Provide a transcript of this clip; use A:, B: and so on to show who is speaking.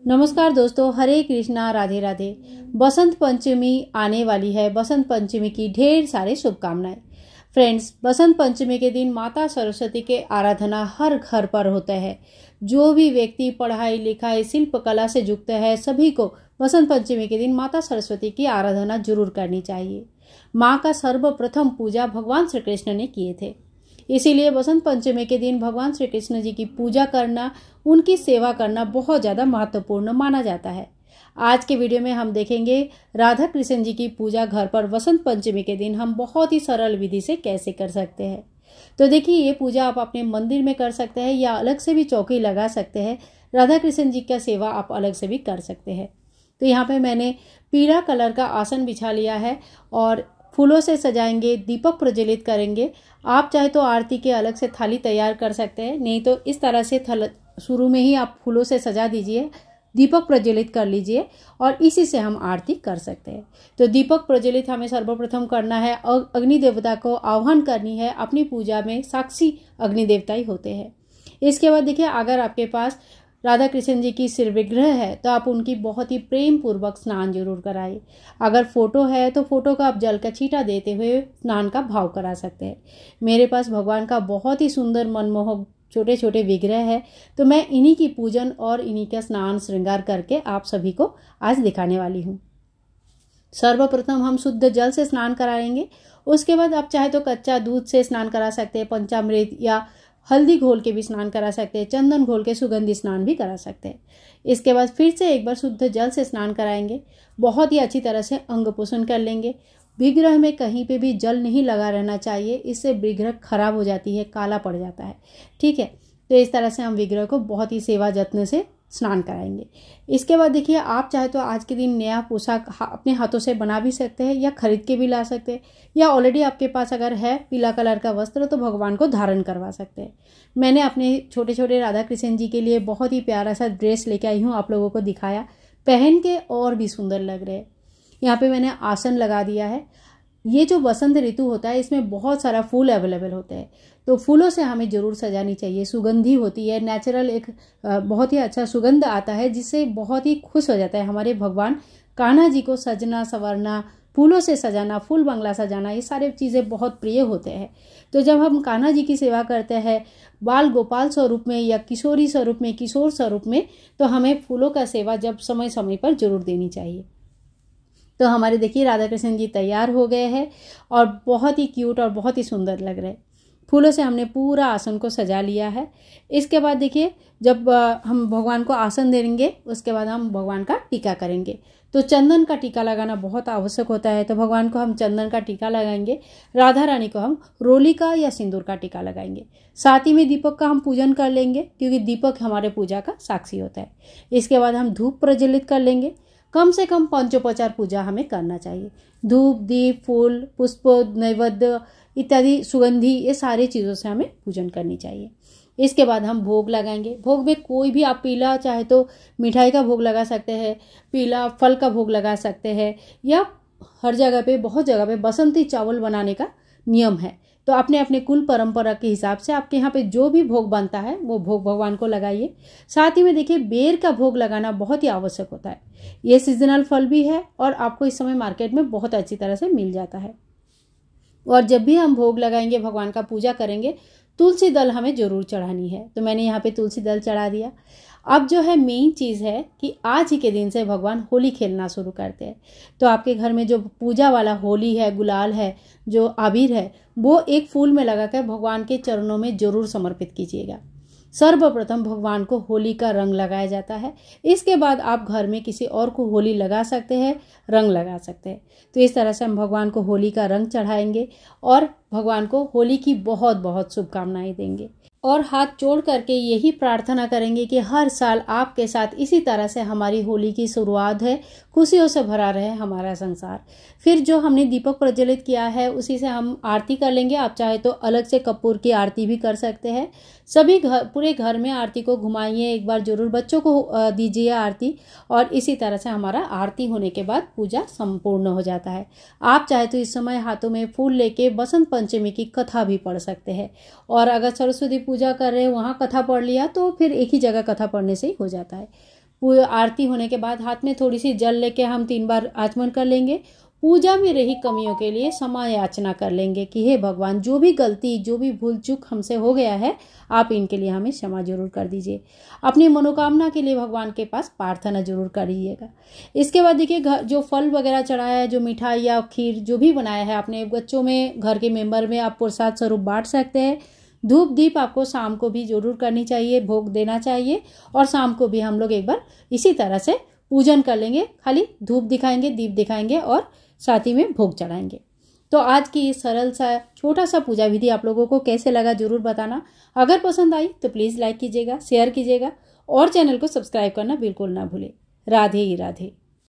A: नमस्कार दोस्तों, हरे कृष्णा, राधे राधे। बसंत पंचमी आने वाली है। बसंत पंचमी की ढेर सारी शुभकामनाएं। फ्रेंड्स, बसंत पंचमी के दिन माता सरस्वती के आराधना हर घर पर होता है। जो भी व्यक्ति पढ़ाई लिखाई शिल्प कला से युक्त है, सभी को बसंत पंचमी के दिन माता सरस्वती की आराधना जरूर करनी चाहिए। माँ का सर्वप्रथम पूजा भगवान श्री कृष्ण ने किए थे, इसीलिए बसंत पंचमी के दिन भगवान श्री कृष्ण जी की पूजा करना, उनकी सेवा करना बहुत ज़्यादा महत्वपूर्ण माना जाता है। आज के वीडियो में हम देखेंगे राधा कृष्ण जी की पूजा घर पर बसंत पंचमी के दिन हम बहुत ही सरल विधि से कैसे कर सकते हैं। तो देखिए, ये पूजा आप अपने मंदिर में कर सकते हैं या अलग से भी चौकी लगा सकते हैं। राधा कृष्ण जी का सेवा आप अलग से भी कर सकते हैं। तो यहाँ पे मैंने पीला कलर का आसन बिछा लिया है और फूलों से सजाएंगे, दीपक प्रज्वलित करेंगे। आप चाहे तो आरती के अलग से थाली तैयार कर सकते हैं, नहीं तो इस तरह से शुरू में ही आप फूलों से सजा दीजिए, दीपक प्रज्वलित कर लीजिए और इसी से हम आरती कर सकते हैं। तो दीपक प्रज्वलित हमें सर्वप्रथम करना है, अग्नि देवता को आह्वान करनी है। अपनी पूजा में साक्षी अग्नि देवता ही होते हैं। इसके बाद देखिए, अगर आपके पास राधा कृष्ण जी की सिर विग्रह है तो आप उनकी बहुत ही प्रेम पूर्वक स्नान जरूर कराइए। अगर फोटो है तो फोटो का आप जल का छींटा देते हुए स्नान का भाव करा सकते हैं। मेरे पास भगवान का बहुत ही सुंदर मनमोहक छोटे छोटे विग्रह है, तो मैं इन्हीं की पूजन और इन्हीं का स्नान श्रृंगार करके आप सभी को आज दिखाने वाली हूँ। सर्वप्रथम हम शुद्ध जल से स्नान कराएंगे। उसके बाद आप चाहे तो कच्चा दूध से स्नान करा सकते हैं, पंचामृत या हल्दी घोल के भी स्नान करा सकते हैं, चंदन घोल के सुगंधी स्नान भी करा सकते हैं। इसके बाद फिर से एक बार शुद्ध जल से स्नान कराएंगे। बहुत ही अच्छी तरह से अंग पोषण कर लेंगे। विग्रह में कहीं पे भी जल नहीं लगा रहना चाहिए, इससे विग्रह खराब हो जाती है, काला पड़ जाता है। ठीक है, तो इस तरह से हम विग्रह को बहुत ही सेवा जत्न से स्नान कराएंगे। इसके बाद देखिए, आप चाहे तो आज के दिन नया पोशाक अपने हाथों से बना भी सकते हैं या खरीद के भी ला सकते हैं, या ऑलरेडी आपके पास अगर है पीला कलर का वस्त्र तो भगवान को धारण करवा सकते हैं। मैंने अपने छोटे छोटे राधा कृष्ण जी के लिए बहुत ही प्यारा सा ड्रेस लेके आई हूँ, आप लोगों को दिखाया। पहन के और भी सुंदर लग रहे हैं। यहाँ पे मैंने आसन लगा दिया है। ये जो बसंत ऋतु होता है, इसमें बहुत सारा फूल अवेलेबल होते हैं, तो फूलों से हमें जरूर सजानी चाहिए। सुगंधी होती है, नेचुरल एक बहुत ही अच्छा सुगंध आता है, जिससे बहुत ही खुश हो जाता है हमारे भगवान। कान्हा जी को सजना संवरना, फूलों से सजाना, फूल बंगला सजाना, ये सारे चीज़ें बहुत प्रिय होते हैं। तो जब हम कान्हा जी की सेवा करते हैं बाल गोपाल स्वरूप में या किशोरी स्वरूप में, किशोर स्वरूप में, तो हमें फूलों का सेवा जब समय समय पर जरूर देनी चाहिए। तो हमारे देखिए राधा कृष्ण जी तैयार हो गए हैं और बहुत ही क्यूट और बहुत ही सुंदर लग रहे हैं। फूलों से हमने पूरा आसन को सजा लिया है। इसके बाद देखिए, जब हम भगवान को आसन देंगे, उसके बाद हम भगवान का टीका करेंगे। तो चंदन का टीका लगाना बहुत आवश्यक होता है, तो भगवान को हम चंदन का टीका लगाएंगे। राधा रानी को हम रोली का या सिंदूर का टीका लगाएंगे। साथ ही में दीपक का हम पूजन कर लेंगे, क्योंकि दीपक हमारे पूजा का साक्षी होता है। इसके बाद हम धूप प्रज्वलित कर लेंगे। कम से कम पंचोपचार पूजा हमें करना चाहिए। धूप, दीप, फूल, पुष्प, नैवेद्य इत्यादि सुगंधी, ये सारी चीज़ों से हमें पूजन करनी चाहिए। इसके बाद हम भोग लगाएंगे। भोग में कोई भी आप पीला चाहे तो मिठाई का भोग लगा सकते हैं, पीला फल का भोग लगा सकते हैं, या हर जगह पे, बहुत जगह पे बसंती चावल बनाने का नियम है। तो अपने अपने कुल परंपरा के हिसाब से आपके यहाँ पे जो भी भोग बनता है वो भोग भगवान को लगाइए। साथ ही में देखिए, बेर का भोग लगाना बहुत ही आवश्यक होता है। ये सीजनल फल भी है और आपको इस समय मार्केट में बहुत अच्छी तरह से मिल जाता है। और जब भी हम भोग लगाएंगे, भगवान का पूजा करेंगे, तुलसी दल हमें जरूर चढ़ानी है। तो मैंने यहाँ पे तुलसी दल चढ़ा दिया। अब जो है मेन चीज़ है कि आज ही के दिन से भगवान होली खेलना शुरू करते हैं। तो आपके घर में जो पूजा वाला होली है, गुलाल है, जो आबिर है, वो एक फूल में लगाकर भगवान के चरणों में जरूर समर्पित कीजिएगा। सर्वप्रथम भगवान को होली का रंग लगाया जाता है। इसके बाद आप घर में किसी और को होली लगा सकते हैं, रंग लगा सकते हैं। तो इस तरह से हम भगवान को होली का रंग चढ़ाएंगे और भगवान को होली की बहुत बहुत शुभकामनाएं देंगे और हाथ जोड़ करके यही प्रार्थना करेंगे कि हर साल आपके साथ इसी तरह से हमारी होली की शुरुआत है, खुशियों से भरा रहे हमारा संसार। फिर जो हमने दीपक प्रज्वलित किया है, उसी से हम आरती कर लेंगे। आप चाहे तो अलग से कपूर की आरती भी कर सकते हैं। सभी पूरे घर में आरती को घुमाइए, एक बार जरूर बच्चों को दीजिए आरती, और इसी तरह से हमारा आरती होने के बाद पूजा संपूर्ण हो जाता है। आप चाहे तो इस समय हाथों में फूल लेके बसंत पंचमी की कथा भी पढ़ सकते हैं, और अगर सरस्वती पूजा कर रहे हैं वहाँ कथा पढ़ लिया तो फिर एक ही जगह कथा पढ़ने से ही हो जाता है। आरती होने के बाद हाथ में थोड़ी सी जल लेके हम 3 बार आचमन कर लेंगे। पूजा में रही कमियों के लिए क्षमा याचना कर लेंगे कि हे भगवान, जो भी गलती, जो भी भूल चूक हमसे हो गया है, आप इनके लिए हमें क्षमा जरूर कर दीजिए। अपनी मनोकामना के लिए भगवान के पास प्रार्थना जरूर करिएगा। इसके बाद देखिए, जो फल वगैरह चढ़ाया है, जो मिठाई या खीर जो भी बनाया है, अपने बच्चों में, घर के मेंबर में आप प्रसाद स्वरूप बांट सकते हैं। धूप दीप आपको शाम को भी जरूर करनी चाहिए, भोग देना चाहिए। और शाम को भी हम लोग एक बार इसी तरह से पूजन कर लेंगे, खाली धूप दिखाएंगे, दीप दिखाएंगे और साथ ही में भोग चढ़ाएंगे। तो आज की इस सरल सा छोटा सा पूजा विधि आप लोगों को कैसे लगा जरूर बताना। अगर पसंद आई तो प्लीज़ लाइक कीजिएगा, शेयर कीजिएगा और चैनल को सब्सक्राइब करना बिल्कुल ना भूलें। राधे ही राधे।